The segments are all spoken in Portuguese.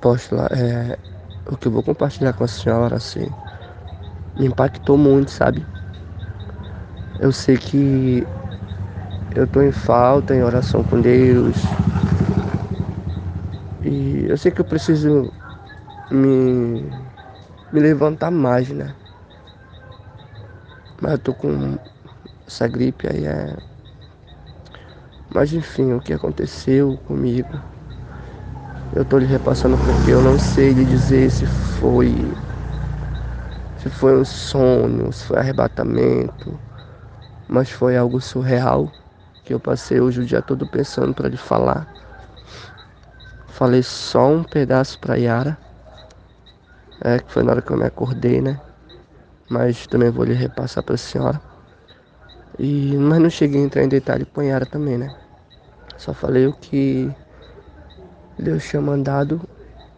Apóstola, o que eu vou compartilhar com a senhora, assim, me impactou muito, sabe? Eu sei que eu tô em falta, em oração com Deus, e eu sei que eu preciso me, me levantar mais, né? Mas eu tô com essa gripe aí, Mas enfim, o que aconteceu comigo, eu tô lhe repassando porque eu não sei lhe dizer se foi um sonho, se foi arrebatamento, mas foi algo surreal que eu passei hoje o dia todo pensando para lhe falar. Falei só um pedaço pra Yara, que foi na hora que eu me acordei, né? Mas também vou lhe repassar pra senhora. Mas não cheguei a entrar em detalhe com a Yara também, né? Só falei o que Deus tinha mandado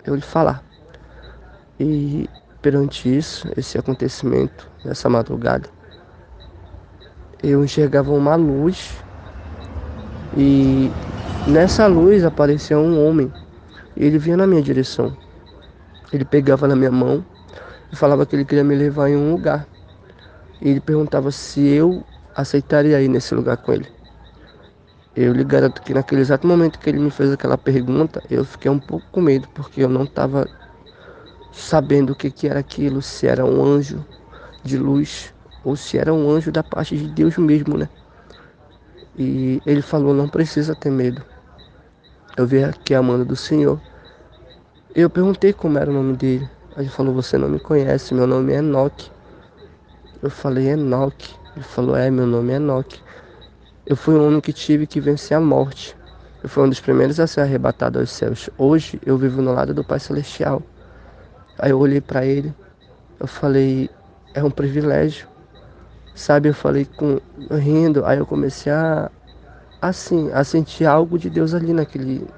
eu lhe falar. E perante isso, esse acontecimento, nessa madrugada, eu enxergava uma luz e nessa luz aparecia um homem. E ele vinha na minha direção. Ele pegava na minha mão e falava que ele queria me levar em um lugar. E ele perguntava se eu aceitaria ir nesse lugar com ele. Eu lhe garanto que naquele exato momento que ele me fez aquela pergunta, eu fiquei um pouco com medo, porque eu não estava sabendo o que que era aquilo, se era um anjo de luz ou se era um anjo da parte de Deus mesmo, né? E ele falou: não precisa ter medo. Eu vim aqui amando do Senhor. Eu perguntei como era o nome dele. Aí ele falou: você não me conhece, meu nome é Enoque. Eu falei: Enoque. Ele falou: meu nome é Enoque. Eu fui um homem que tive que vencer a morte. Eu fui um dos primeiros a ser arrebatado aos céus. Hoje eu vivo no lado do Pai Celestial. Aí eu olhei para ele, eu falei: é um privilégio, sabe? Eu falei rindo. Aí eu comecei a sentir algo de Deus ali naquele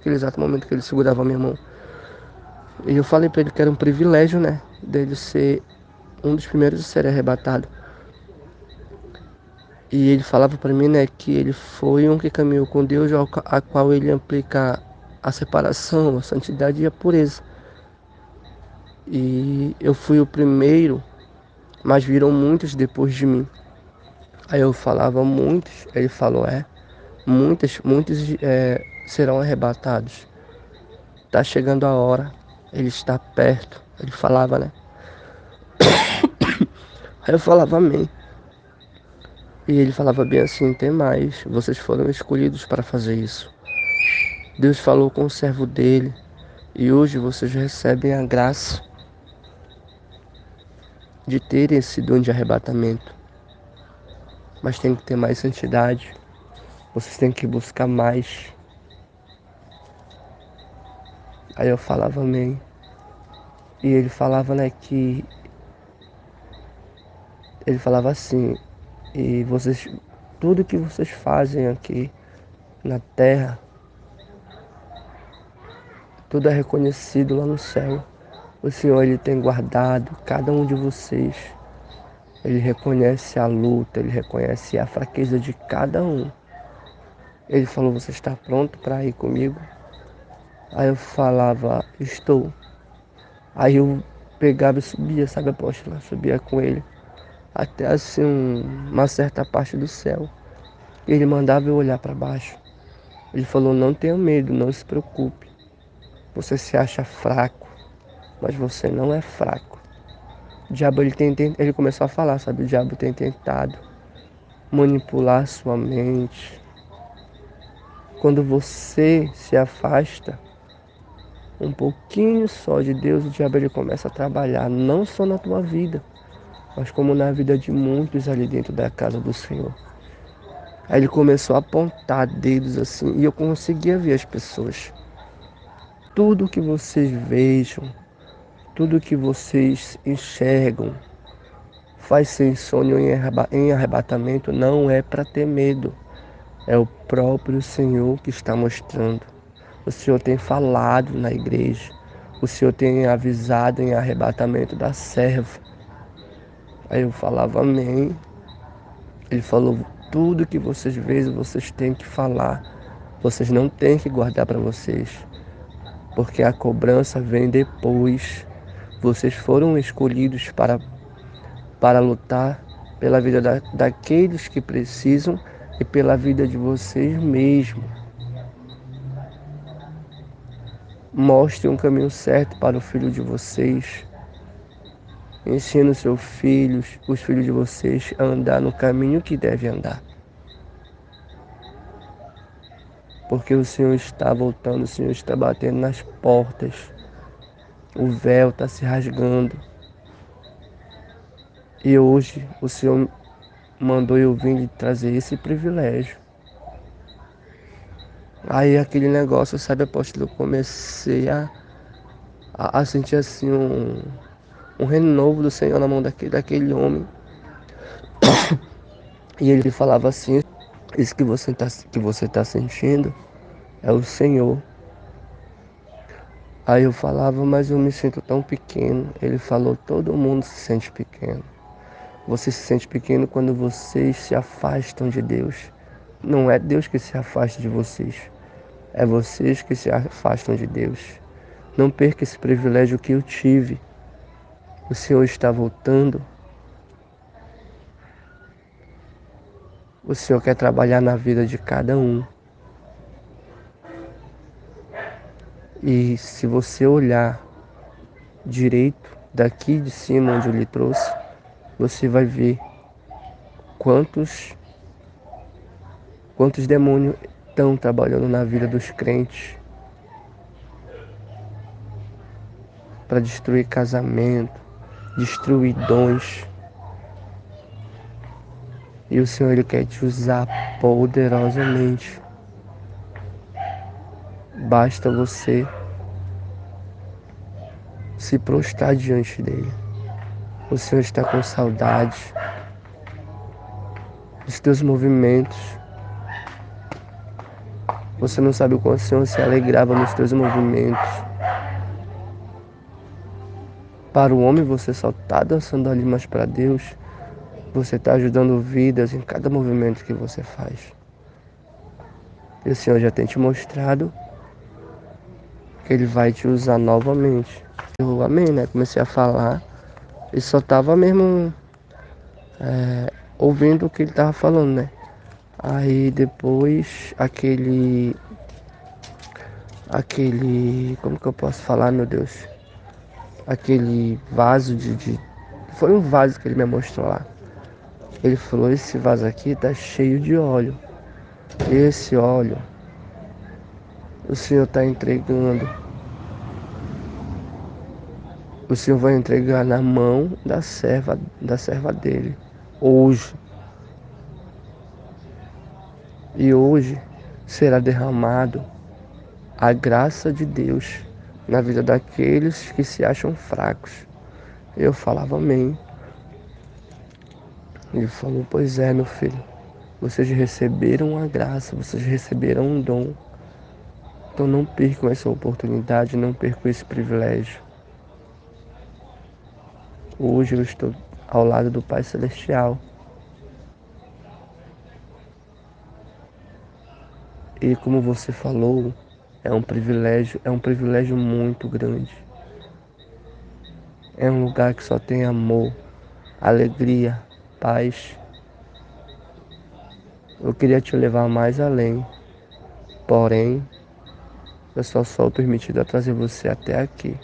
exato momento que ele segurava a minha mão. E eu falei para ele que era um privilégio, né? Dele ser um dos primeiros a ser arrebatado. E ele falava para mim, né, que ele foi um que caminhou com Deus, a qual ele aplica a separação, a santidade e a pureza. E eu fui o primeiro, mas viram muitos depois de mim. Aí eu falava muitos, ele falou: muitos serão arrebatados. Tá chegando a hora, ele está perto. Ele falava, né? Aí eu falava amém. E ele falava bem assim: tem mais, vocês foram escolhidos para fazer isso. Deus falou com o servo dele e hoje vocês recebem a graça de terem esse dom de arrebatamento. Mas tem que ter mais santidade, vocês têm que buscar mais. Aí eu falava amém. E ele falava, né, que ele falava assim: e vocês, tudo que vocês fazem aqui na terra, tudo é reconhecido lá no céu. O Senhor, ele tem guardado cada um de vocês. Ele reconhece a luta, ele reconhece a fraqueza de cada um. Ele falou: você está pronto para ir comigo? Aí eu falava: estou. Aí eu pegava e subia, sabe, apóstolo? Subia com ele até assim uma certa parte do céu. Ele mandava eu olhar para baixo. Ele falou: não tenha medo, não se preocupe. Você se acha fraco, mas você não é fraco. O diabo, ele começou a falar, sabe? O diabo tem tentado manipular sua mente. Quando você se afasta um pouquinho só de Deus, o diabo ele começa a trabalhar não só na tua vida, mas como na vida de muitos ali dentro da casa do Senhor. Aí ele começou a apontar dedos assim, e eu conseguia ver as pessoas. Tudo que vocês vejam, tudo que vocês enxergam, faz ser sonho em arrebatamento, não é para ter medo. É o próprio Senhor que está mostrando. O Senhor tem falado na igreja. O Senhor tem avisado em arrebatamento da serva. Aí eu falava amém. Ele falou: tudo que vocês veem, vocês têm que falar. Vocês não têm que guardar para vocês. porque a cobrança vem depois. Vocês foram escolhidos para lutar pela vida daqueles que precisam e pela vida de vocês mesmos. Mostre um caminho certo para o filho de vocês. Ensine os filhos de vocês, a andar no caminho que deve andar. Porque o Senhor está voltando, o Senhor está batendo nas portas. O véu está se rasgando. E hoje o Senhor mandou eu vir lhe trazer esse privilégio. Aí aquele negócio, sabe, apóstolo, eu comecei a sentir assim um renovo do Senhor na mão daquele homem. E ele falava assim, isso que você tá sentindo é o Senhor. Aí eu falava, mas eu me sinto tão pequeno. Ele falou, todo mundo se sente pequeno. Você se sente pequeno quando vocês se afastam de Deus. Não é Deus que se afasta de vocês. É vocês que se afastam de Deus. Não perca esse privilégio que eu tive. O Senhor está voltando. O Senhor quer trabalhar na vida de cada um. E se você olhar direito daqui de cima onde eu lhe trouxe, você vai ver quantos demônios estão trabalhando na vida dos crentes para destruir casamento, destruir dons. E o Senhor ele quer te usar poderosamente. Basta você se prostrar diante dele. O Senhor está com saudade dos teus movimentos. Você não sabe o quanto o Senhor se alegrava nos teus movimentos. Para o homem você só está dançando ali, mas para Deus você está ajudando vidas em cada movimento que você faz. E o Senhor já tem te mostrado que Ele vai te usar novamente. Eu amém, né? Comecei a falar e só tava mesmo ouvindo o que ele tava falando, né? Aí depois como que eu posso falar, meu Deus? Aquele vaso foi um vaso que ele me mostrou lá. Ele falou, esse vaso aqui tá cheio de óleo. Esse óleo o Senhor tá entregando. O Senhor vai entregar na mão da serva dele. Hoje. E hoje será derramado a graça de Deus na vida daqueles que se acham fracos. Eu falava amém. Ele falou, pois é, meu filho, vocês receberam a graça, vocês receberam um dom. Então não percam essa oportunidade, não percam esse privilégio. Hoje eu estou ao lado do Pai Celestial. E como você falou, é um privilégio muito grande. É um lugar que só tem amor, alegria, paz. Eu queria te levar mais além, porém, eu só sou permitido a trazer você até aqui,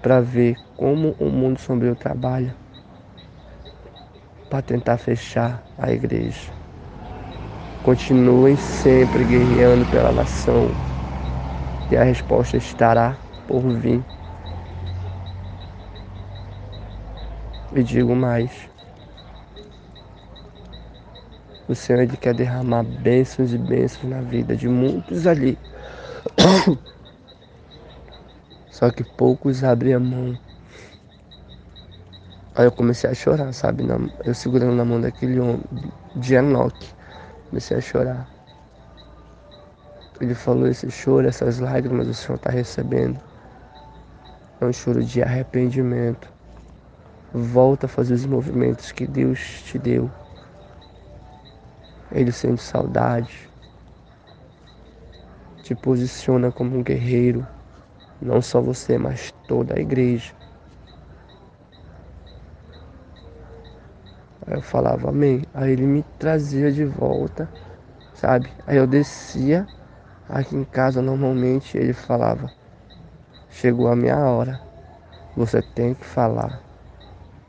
para ver como o mundo sombrio trabalha, para tentar fechar a igreja. Continuem sempre guerreando pela nação, e a resposta estará por vir. E digo mais, o Senhor ele quer derramar bênçãos e bênçãos na vida de muitos ali. Só que poucos abrem a mão. Aí eu comecei a chorar, sabe? Eu segurando na mão daquele homem, de Enoque. Comecei a chorar. Ele falou, esse choro, essas lágrimas o Senhor está recebendo. É um choro de arrependimento. Volta a fazer os movimentos que Deus te deu. Ele sente saudade. Te posiciona como um guerreiro. Não só você, mas toda a igreja. Aí eu falava amém. Aí ele me trazia de volta, sabe? Aí eu descia aqui em casa normalmente, ele falava, chegou a minha hora, você tem que falar.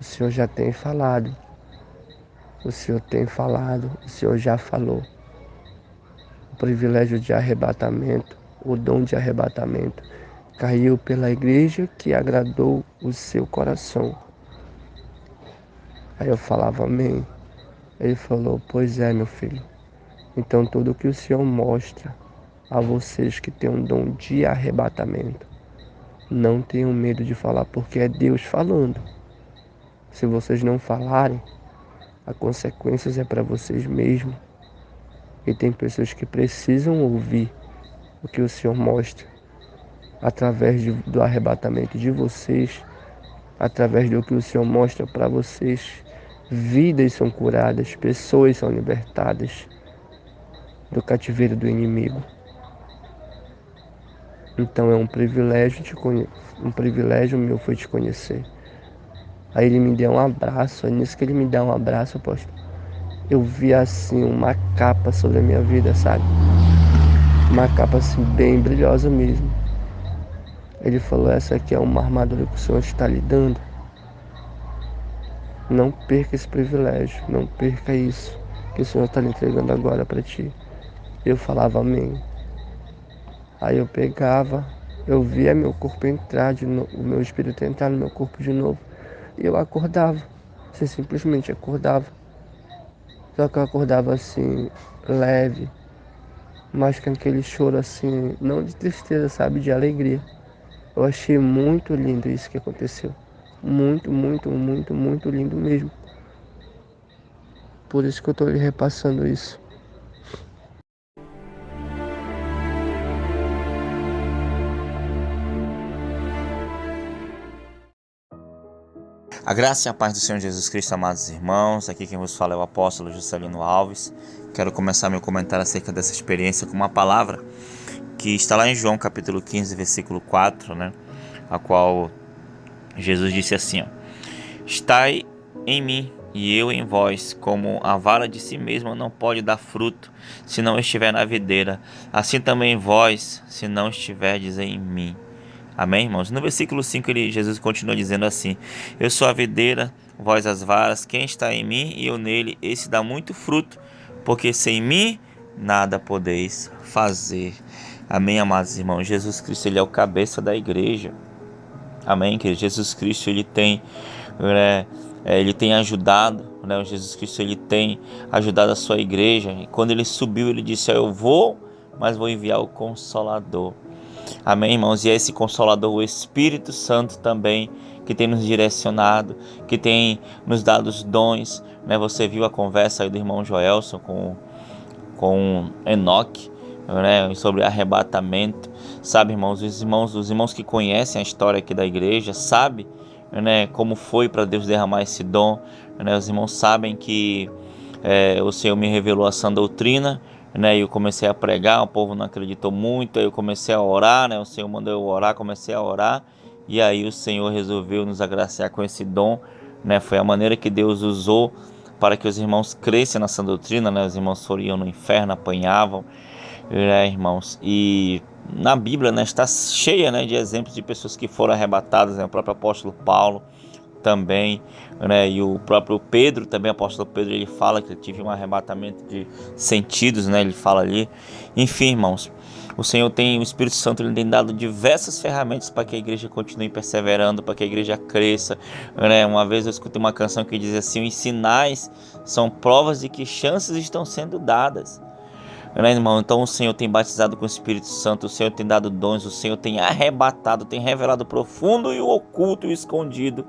O senhor já tem falado, o senhor tem falado, o senhor já falou. O privilégio de arrebatamento, o dom de arrebatamento, caiu pela igreja que agradou o seu coração. Aí eu falava amém. Ele falou, pois é, meu filho. Então tudo que o Senhor mostra a vocês que têm um dom de arrebatamento, não tenham medo de falar, porque é Deus falando. Se vocês não falarem, a consequência é para vocês mesmos. E tem pessoas que precisam ouvir o que o Senhor mostra através do arrebatamento de vocês, através do que o Senhor mostra para vocês. Vidas são curadas, pessoas são libertadas do cativeiro do inimigo. Então é um privilégio um privilégio meu foi te conhecer. Aí ele me deu um abraço, aí nisso que ele me dá um abraço, apóstolo, eu vi assim uma capa sobre a minha vida, sabe? Uma capa assim bem brilhosa mesmo. Ele falou, essa aqui é uma armadura que o Senhor está lhe dando. Não perca esse privilégio, não perca isso que o Senhor está lhe entregando agora para ti. Eu falava amém. Aí eu pegava, eu via meu corpo entrar de novo, o meu espírito entrar no meu corpo de novo. E eu acordava. Você simplesmente acordava. Só que eu acordava assim, leve, mas com aquele choro assim, não de tristeza, sabe, de alegria. Eu achei muito lindo isso que aconteceu. Muito, muito, muito, muito lindo mesmo. Por isso que eu tô lhe repassando isso. A graça e a paz do Senhor Jesus Cristo, amados irmãos. Aqui quem vos fala é o apóstolo Juscelino Alves. Quero começar meu comentário acerca dessa experiência com uma palavra que está lá em João capítulo 15, versículo 4, né? A qual Jesus disse assim, ó: Estai em mim e eu em vós, como a vara de si mesma não pode dar fruto se não estiver na videira, assim também vós, se não estiverdes em mim. Amém, irmãos? No versículo 5, Jesus continua dizendo assim: Eu sou a videira, vós as varas, quem está em mim e eu nele, esse dá muito fruto, porque sem mim nada podeis fazer. Amém, amados irmãos? Jesus Cristo, ele é o cabeça da igreja. Amém, querido? Jesus Cristo, ele tem ajudado, né? Jesus Cristo, ele tem ajudado a sua igreja. E quando ele subiu, ele disse: Eu vou, mas vou enviar o Consolador. Amém, irmãos? E é esse Consolador, o Espírito Santo também, que tem nos direcionado, que tem nos dado os dons, né? Você viu a conversa aí do irmão Joelson com Enoque, né? Sobre arrebatamento. Sabe, irmãos? Os irmãos que conhecem a história aqui da igreja, sabem, né, como foi para Deus derramar esse dom, né? Os irmãos sabem que o Senhor me revelou a sã doutrina, né? E eu comecei a pregar, o povo não acreditou muito, aí eu comecei a orar, né? O Senhor mandou eu orar, comecei a orar, e aí o Senhor resolveu nos agraciar com esse dom, né? Foi a maneira que Deus usou para que os irmãos crescem na sã doutrina, né? Os irmãos iam no inferno, apanhavam, né, irmãos? E na Bíblia, né, está cheia, né, de exemplos de pessoas que foram arrebatadas, né? O próprio apóstolo Paulo também, né, e o próprio Pedro também, o apóstolo Pedro, ele fala que ele teve um arrebatamento de sentidos, né, ele fala ali. Enfim, irmãos, o Senhor tem, o Espírito Santo, ele tem dado diversas ferramentas para que a igreja continue perseverando, para que a igreja cresça, né? Uma vez eu escutei uma canção que diz assim: os sinais são provas de que chances estão sendo dadas, né, irmão? Então o Senhor tem batizado com o Espírito Santo, o Senhor tem dado dons, o Senhor tem arrebatado, tem revelado o profundo e o oculto e o escondido,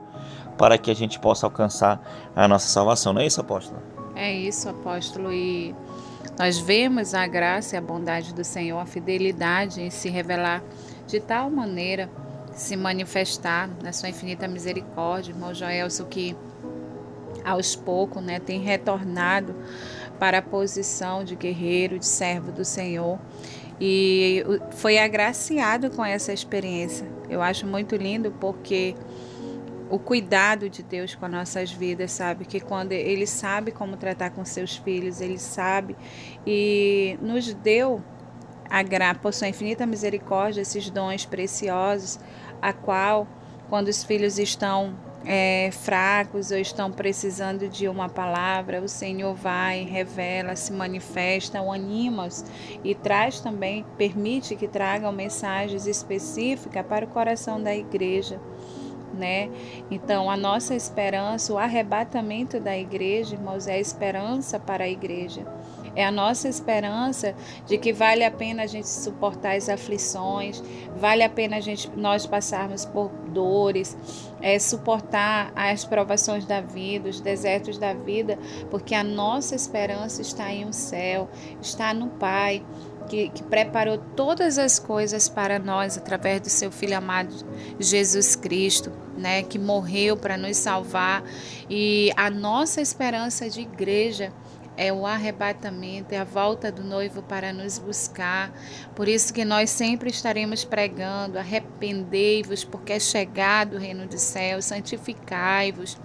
para que a gente possa alcançar a nossa salvação. Não é isso, apóstolo? É isso, apóstolo, e nós vemos a graça e a bondade do Senhor, a fidelidade em se revelar de tal maneira, se manifestar na sua infinita misericórdia. Irmão Joelson, que aos poucos, né, tem retornado para a posição de guerreiro, de servo do Senhor. e foi agraciado com essa experiência. Eu acho muito lindo porque o cuidado de Deus com as nossas vidas, sabe? Que quando Ele sabe como tratar com seus filhos, Ele sabe e nos deu por sua infinita misericórdia, esses dons preciosos, a qual, quando os filhos estão fracos ou estão precisando de uma palavra, o Senhor vai, revela, se manifesta, o anima-os e traz também, permite que tragam mensagens específicas para o coração da igreja, né? Então, a nossa esperança, o arrebatamento da igreja, irmãos, é a esperança para a igreja. É a nossa esperança de que vale a pena a gente suportar as aflições, vale a pena nós passarmos por dores, suportar as provações da vida, os desertos da vida, porque a nossa esperança está em um céu, está no Pai, que preparou todas as coisas para nós através do seu Filho amado Jesus Cristo, né, que morreu para nos salvar. E a nossa esperança de igreja é o arrebatamento, é a volta do noivo para nos buscar. Por isso que nós sempre estaremos pregando: arrependei-vos, porque é chegado o reino dos céus, santificai-vos,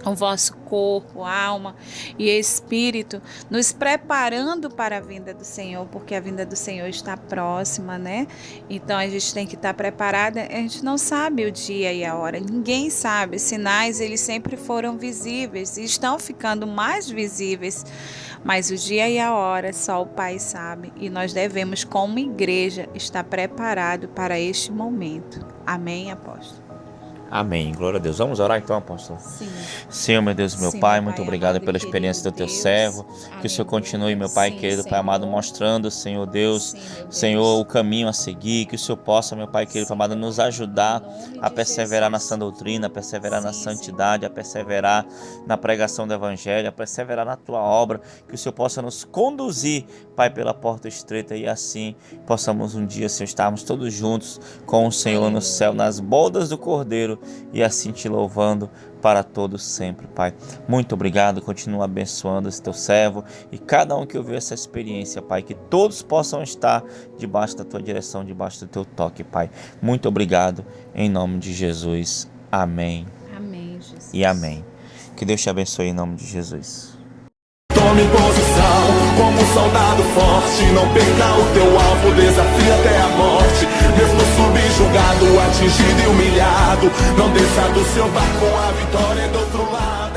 o vosso corpo, alma e espírito, nos preparando para a vinda do Senhor, porque a vinda do Senhor está próxima, né? Então a gente tem que estar preparada. A gente não sabe o dia e a hora, ninguém sabe. Os sinais, eles sempre foram visíveis e estão ficando mais visíveis, mas o dia e a hora só o Pai sabe, e nós devemos, como igreja, estar preparado para este momento. Amém, apóstolo? Amém. Glória a Deus. Vamos orar então, apóstolo? Sim. Senhor, meu Deus, meu Sim, Pai, meu muito Pai obrigado amado pela e experiência do querido teu Deus. servo. Que Amém, o Senhor continue, meu Pai sim, querido, Pai Senhor. amado, mostrando, Senhor Deus, Sim, meu Deus. Senhor, o caminho a seguir. Que o Senhor possa, meu Pai querido, Pai amado, nos ajudar a perseverar na sã doutrina, a perseverar na santidade, a perseverar na pregação do Evangelho, a perseverar na tua obra. Que o Senhor possa nos conduzir, Pai, pela porta estreita, e assim possamos um dia, Senhor, estarmos todos juntos com o Senhor no céu, nas bodas do Cordeiro, e assim te louvando para todos sempre, Pai. Muito obrigado, continua abençoando esse teu servo e cada um que ouviu essa experiência, Pai, que todos possam estar debaixo da tua direção, debaixo do teu toque, Pai. Muito obrigado, em nome de Jesus. Amém. Amém, Jesus. E amém. Que Deus te abençoe em nome de Jesus. Tome posição como um soldado forte. Não perca o teu alvo, desafia até a morte. Mesmo subjugado, atingido e humilhado, não desça do seu barco, a vitória é do outro lado.